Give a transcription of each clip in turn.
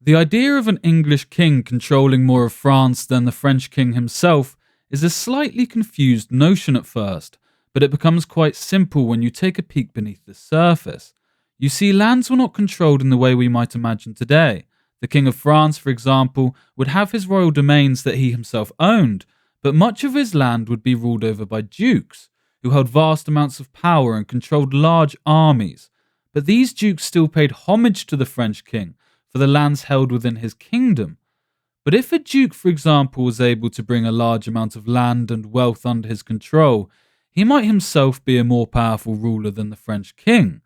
The idea of an English king controlling more of France than the French king himself is a slightly confused notion at first, but it becomes quite simple when you take a peek beneath the surface. You see, lands were not controlled in the way we might imagine today. The King of France, for example, would have his royal domains that he himself owned, but much of his land would be ruled over by dukes, who held vast amounts of power and controlled large armies. But these dukes still paid homage to the French king for the lands held within his kingdom. But if a duke, for example, was able to bring a large amount of land and wealth under his control, he might himself be a more powerful ruler than the French king.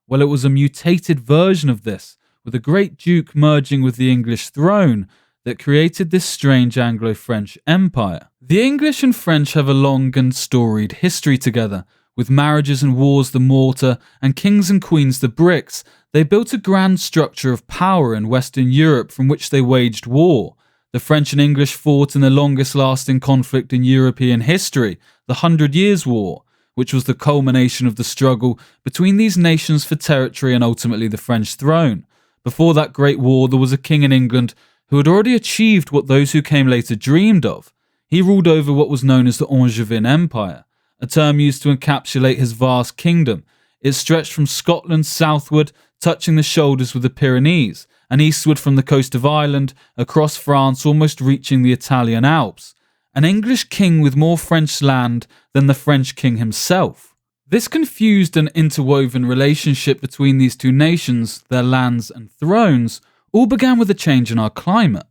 Well, it was a mutated version of this, with a great duke merging with the English throne, that created this strange Anglo-French Empire. The English and French have a long and storied history together. With marriages and wars the mortar, and kings and queens the bricks, they built a grand structure of power in Western Europe from which they waged war. The French and English fought in the longest lasting conflict in European history, the 100 Years' War, which was the culmination of the struggle between these nations for territory and ultimately the French throne. Before that great war, there was a king in England who had already achieved what those who came later dreamed of. He ruled over what was known as the Angevin Empire, a term used to encapsulate his vast kingdom. It stretched from Scotland southward, touching the shoulders with the Pyrenees, and eastward from the coast of Ireland, across France, almost reaching the Italian Alps. An English king with more French land than the French king himself. This confused and interwoven relationship between these two nations, their lands and thrones, all began with a change in our climate.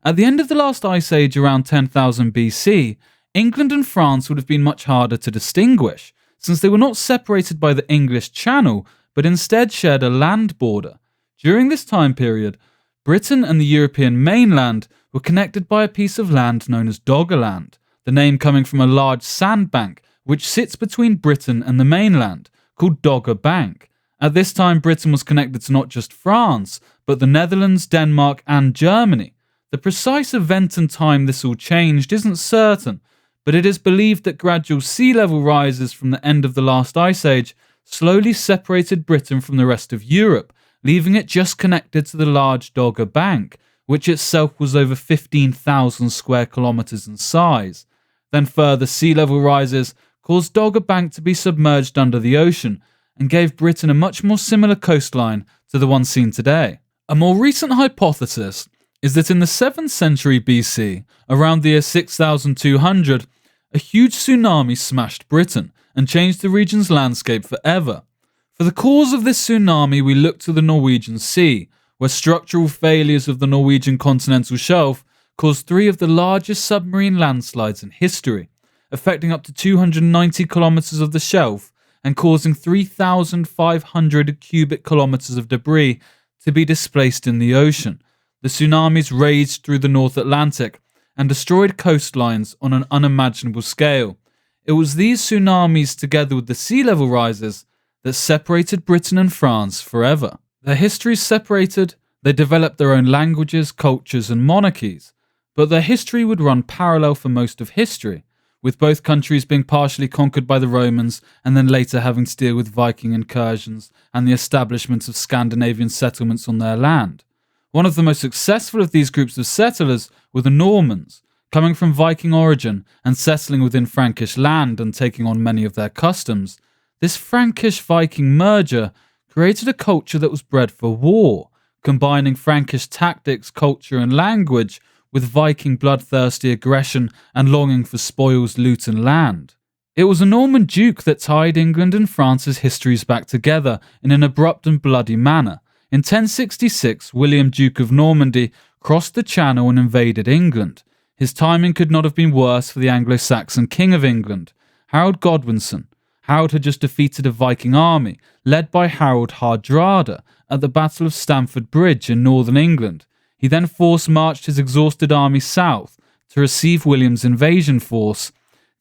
At the end of the last ice age around 10,000 BC, England and France would have been much harder to distinguish, since they were not separated by the English Channel, but instead shared a land border. During this time period, Britain and the European mainland were connected by a piece of land known as Doggerland, the name coming from a large sandbank which sits between Britain and the mainland, called Dogger Bank. At this time, Britain was connected to not just France, but the Netherlands, Denmark, and Germany. The precise event and time this all changed isn't certain, but it is believed that gradual sea level rises from the end of the last ice age slowly separated Britain from the rest of Europe, leaving it just connected to the large Dogger Bank, which itself was over 15,000 square kilometres in size. Then further sea level rises caused Dogger Bank to be submerged under the ocean and gave Britain a much more similar coastline to the one seen today. A more recent hypothesis is that in the 7th century BC, around the year 6200, a huge tsunami smashed Britain and changed the region's landscape forever. For the cause of this tsunami, we look to the Norwegian Sea, where structural failures of the Norwegian continental shelf caused 3 of the largest submarine landslides in history, affecting up to 290 kilometres of the shelf and causing 3,500 cubic kilometres of debris to be displaced in the ocean. The tsunamis raged through the North Atlantic and destroyed coastlines on an unimaginable scale. It was these tsunamis, together with the sea level rises, that separated Britain and France forever. Their histories separated, they developed their own languages, cultures, and monarchies, but their history would run parallel for most of history, with both countries being partially conquered by the Romans and then later having to deal with Viking incursions and the establishment of Scandinavian settlements on their land. One of the most successful of these groups of settlers were the Normans, coming from Viking origin and settling within Frankish land and taking on many of their customs. This Frankish-Viking merger created a culture that was bred for war, combining Frankish tactics, culture, and language with Viking bloodthirsty aggression and longing for spoils, loot, and land. It was a Norman duke that tied England and France's histories back together in an abrupt and bloody manner. In 1066, William, Duke of Normandy, crossed the Channel and invaded England. His timing could not have been worse for the Anglo-Saxon King of England, Harold Godwinson. Harold had just defeated a Viking army, led by Harold Hardrada, at the Battle of Stamford Bridge in northern England. He then force-marched his exhausted army south to receive William's invasion force.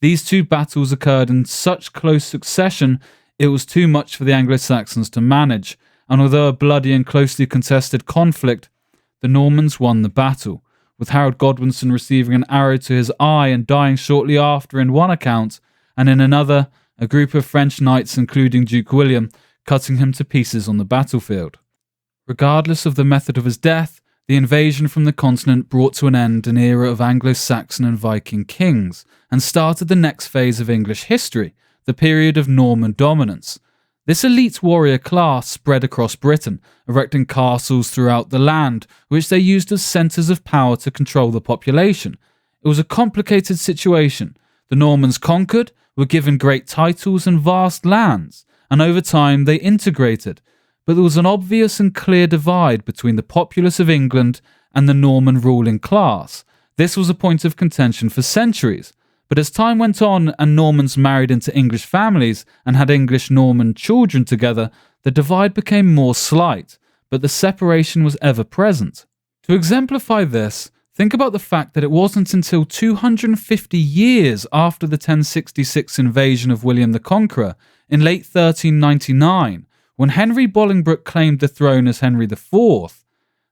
These 2 battles occurred in such close succession, it was too much for the Anglo-Saxons to manage, and although a bloody and closely contested conflict, the Normans won the battle, with Harold Godwinson receiving an arrow to his eye and dying shortly after in one account, and in another, a group of French knights, including Duke William, cutting him to pieces on the battlefield. Regardless of the method of his death, The invasion from the continent brought to an end an era of Anglo-Saxon and Viking kings, and started the next phase of English history, the period of Norman dominance. This elite warrior class spread across Britain, erecting castles throughout the land, which they used as centres of power to control the population. It was a complicated situation. The Normans conquered, were given great titles and vast lands, and over time they integrated. But there was an obvious and clear divide between the populace of England and the Norman ruling class. This was a point of contention for centuries. But as time went on and Normans married into English families and had English-Norman children together, the divide became more slight, but the separation was ever present. To exemplify this, think about the fact that it wasn't until 250 years after the 1066 invasion of William the Conqueror, in late 1399, when Henry Bolingbroke claimed the throne as Henry IV,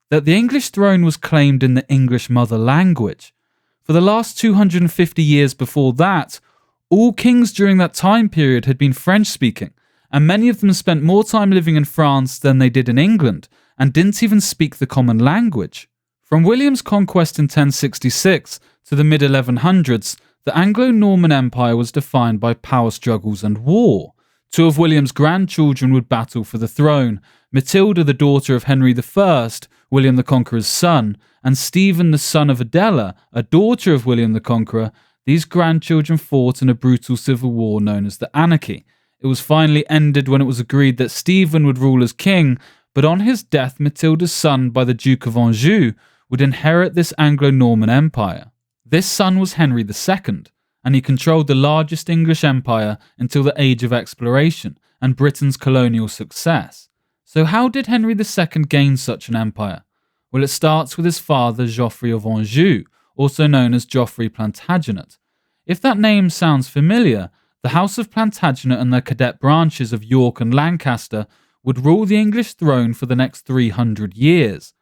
that the English throne was claimed in the English mother language. For the last 250 years before that, all kings during that time period had been French-speaking, and many of them spent more time living in France than they did in England, and didn't even speak the common language. From William's conquest in 1066 to the mid-1100s, the Anglo-Norman Empire was defined by power struggles and war. Two of William's grandchildren would battle for the throne: Matilda, the daughter of Henry I, William the Conqueror's son, and Stephen, the son of Adela, a daughter of William the Conqueror. These grandchildren fought in a brutal civil war known as the Anarchy. It was finally ended when it was agreed that Stephen would rule as king, but on his death, Matilda's son by the Duke of Anjou would inherit this Anglo-Norman Empire. This son was Henry II, and he controlled the largest English empire until the Age of Exploration and Britain's colonial success. So how did Henry II gain such an empire? Well, it starts with his father, Geoffrey of Anjou, also known as Geoffrey Plantagenet. If that name sounds familiar, the House of Plantagenet and their cadet branches of York and Lancaster would rule the English throne for the next 300 years.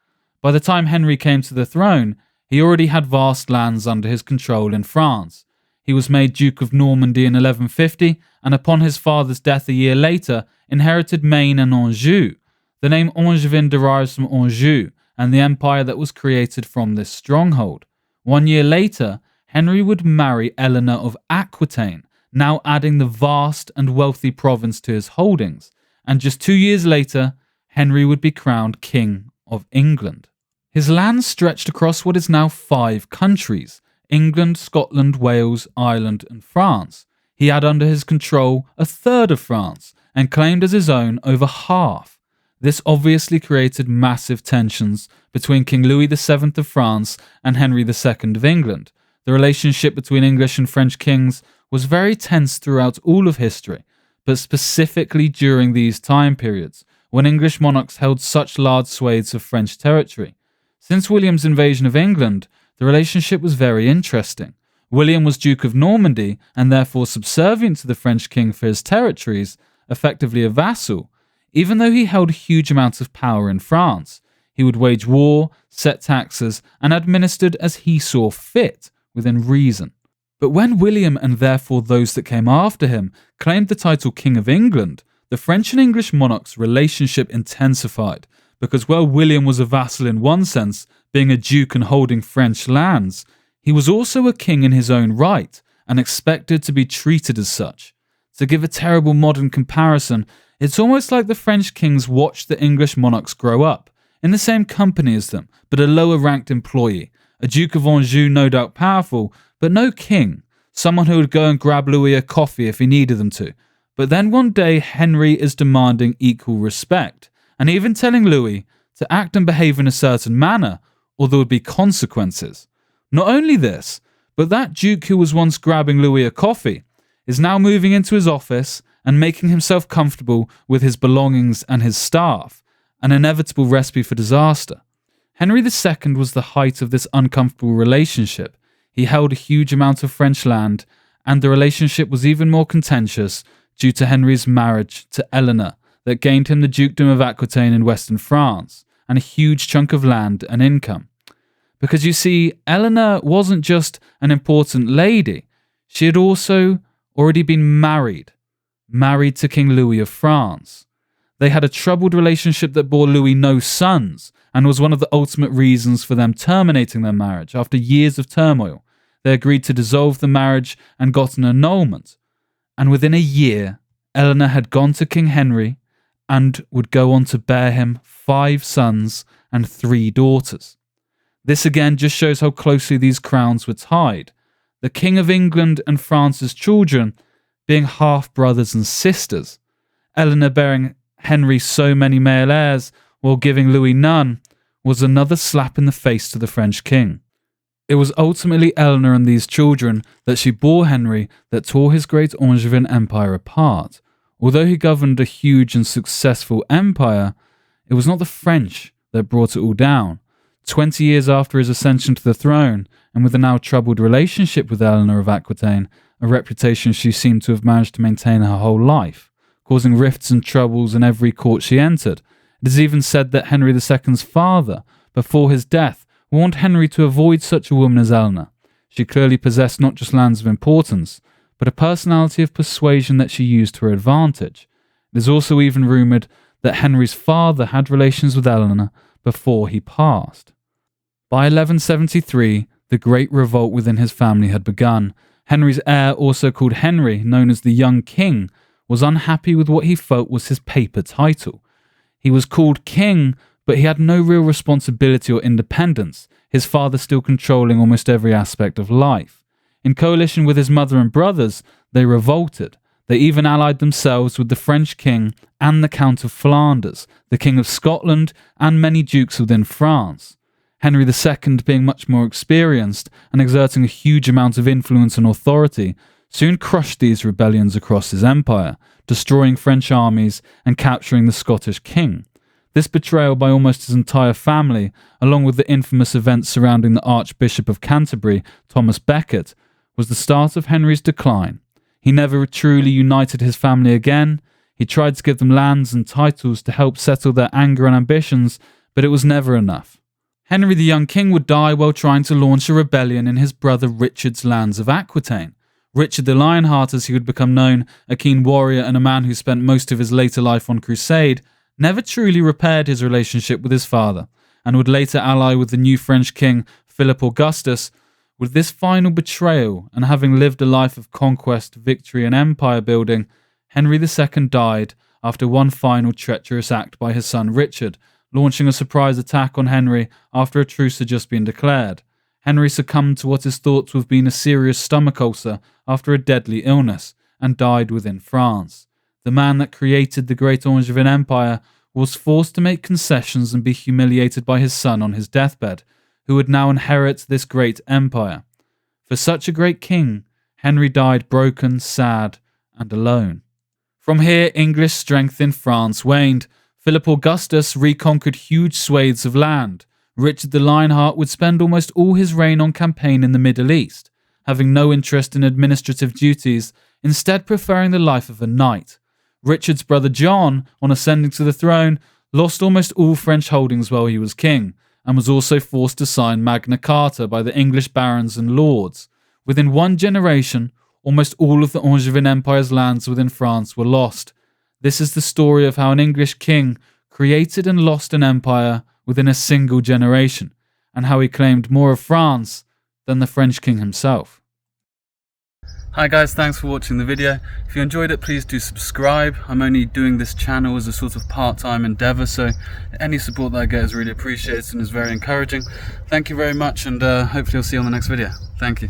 By the time Henry came to the throne, he already had vast lands under his control in France. He was made Duke of Normandy in 1150, and upon his father's death a year later, inherited Maine and Anjou. The name Angevin derives from Anjou, and the empire that was created from this stronghold. 1 year later, Henry would marry Eleanor of Aquitaine, now adding the vast and wealthy province to his holdings, and just 2 years later, Henry would be crowned King of England. His lands stretched across what is now 5 countries: England, Scotland, Wales, Ireland, and France. He had under his control a third of France, and claimed as his own over half. This obviously created massive tensions between King Louis VII of France and Henry II of England. The relationship between English and French kings was very tense throughout all of history, but specifically during these time periods, when English monarchs held such large swathes of French territory. Since William's invasion of England, the relationship was very interesting. William was Duke of Normandy, and therefore subservient to the French king for his territories, effectively a vassal. Even though he held huge amounts of power in France, he would wage war, set taxes, and administered as he saw fit, within reason. But when William, and therefore those that came after him, claimed the title King of England, the French and English monarchs' relationship intensified, because while William was a vassal in one sense, being a duke and holding French lands, he was also a king in his own right, and expected to be treated as such. To give a terrible modern comparison, it's almost like the French kings watched the English monarchs grow up, in the same company as them, but a lower-ranked employee. A Duke of Anjou, no doubt powerful, but no king. Someone who would go and grab Louis a coffee if he needed them to. But then one day Henry is demanding equal respect, and even telling Louis to act and behave in a certain manner, or there would be consequences. Not only this, but that Duke who was once grabbing Louis a coffee is now moving into his office and making himself comfortable with his belongings and his staff, an inevitable recipe for disaster. Henry II was the height of this uncomfortable relationship. He held a huge amount of French land, and the relationship was even more contentious due to Henry's marriage to Eleanor that gained him the Dukedom of Aquitaine in western France, and a huge chunk of land and income. Because you see, Eleanor wasn't just an important lady, she had also already been married to King Louis of France. They had a troubled relationship that bore Louis no sons, and was one of the ultimate reasons for them terminating their marriage. After years of turmoil, they agreed to dissolve the marriage and got an annulment. And within a year, Eleanor had gone to King Henry and would go on to bear him 5 sons and 3 daughters. This again just shows how closely these crowns were tied. The King of England and France's children being half-brothers and sisters. Eleanor bearing Henry so many male heirs while giving Louis none was another slap in the face to the French king. It was ultimately Eleanor and these children that she bore Henry that tore his great Angevin Empire apart. Although he governed a huge and successful empire, it was not the French that brought it all down. 20 years after his ascension to the throne, and with a now troubled relationship with Eleanor of Aquitaine, a reputation she seemed to have managed to maintain her whole life, causing rifts and troubles in every court she entered. It is even said that Henry II's father, before his death, warned Henry to avoid such a woman as Eleanor. She clearly possessed not just lands of importance, but a personality of persuasion that she used to her advantage. It is also even rumoured that Henry's father had relations with Eleanor before he passed. By 1173, the Great Revolt within his family had begun. Henry's heir, also called Henry, known as the Young King, was unhappy with what he felt was his paper title. He was called king, but he had no real responsibility or independence, his father still controlling almost every aspect of life. In coalition with his mother and brothers, they revolted. They even allied themselves with the French king and the Count of Flanders, the King of Scotland, and many dukes within France. Henry II, being much more experienced and exerting a huge amount of influence and authority, soon crushed these rebellions across his empire, destroying French armies and capturing the Scottish king. This betrayal by almost his entire family, along with the infamous events surrounding the Archbishop of Canterbury, Thomas Becket, was the start of Henry's decline. He never truly united his family again. He tried to give them lands and titles to help settle their anger and ambitions, but it was never enough. Henry the Young King would die while trying to launch a rebellion in his brother Richard's lands of Aquitaine. Richard the Lionheart, as he would become known, a keen warrior and a man who spent most of his later life on crusade, never truly repaired his relationship with his father, and would later ally with the new French king, Philip Augustus. With this final betrayal, and having lived a life of conquest, victory and empire building, Henry II died after one final treacherous act by his son Richard, launching a surprise attack on Henry after a truce had just been declared. Henry succumbed to what is thought to have been a serious stomach ulcer after a deadly illness, and died within France. The man that created the great Angevin Empire was forced to make concessions and be humiliated by his son on his deathbed, who would now inherit this great empire. For such a great king, Henry died broken, sad, and alone. From here, English strength in France waned. Philip Augustus reconquered huge swathes of land. Richard the Lionheart would spend almost all his reign on campaign in the Middle East, having no interest in administrative duties, instead preferring the life of a knight. Richard's brother John, on ascending to the throne, lost almost all French holdings while he was king, and was also forced to sign Magna Carta by the English barons and lords. Within one generation, almost all of the Angevin Empire's lands within France were lost. This is the story of how an English king created and lost an empire within a single generation, and how he claimed more of France than the French king himself. Hi guys, thanks for watching the video. If you enjoyed it, please do subscribe. I'm only doing this channel as a sort of part-time endeavour, so any support that I get is really appreciated and is very encouraging. Thank you very much, and hopefully I'll see you on the next video. Thank you.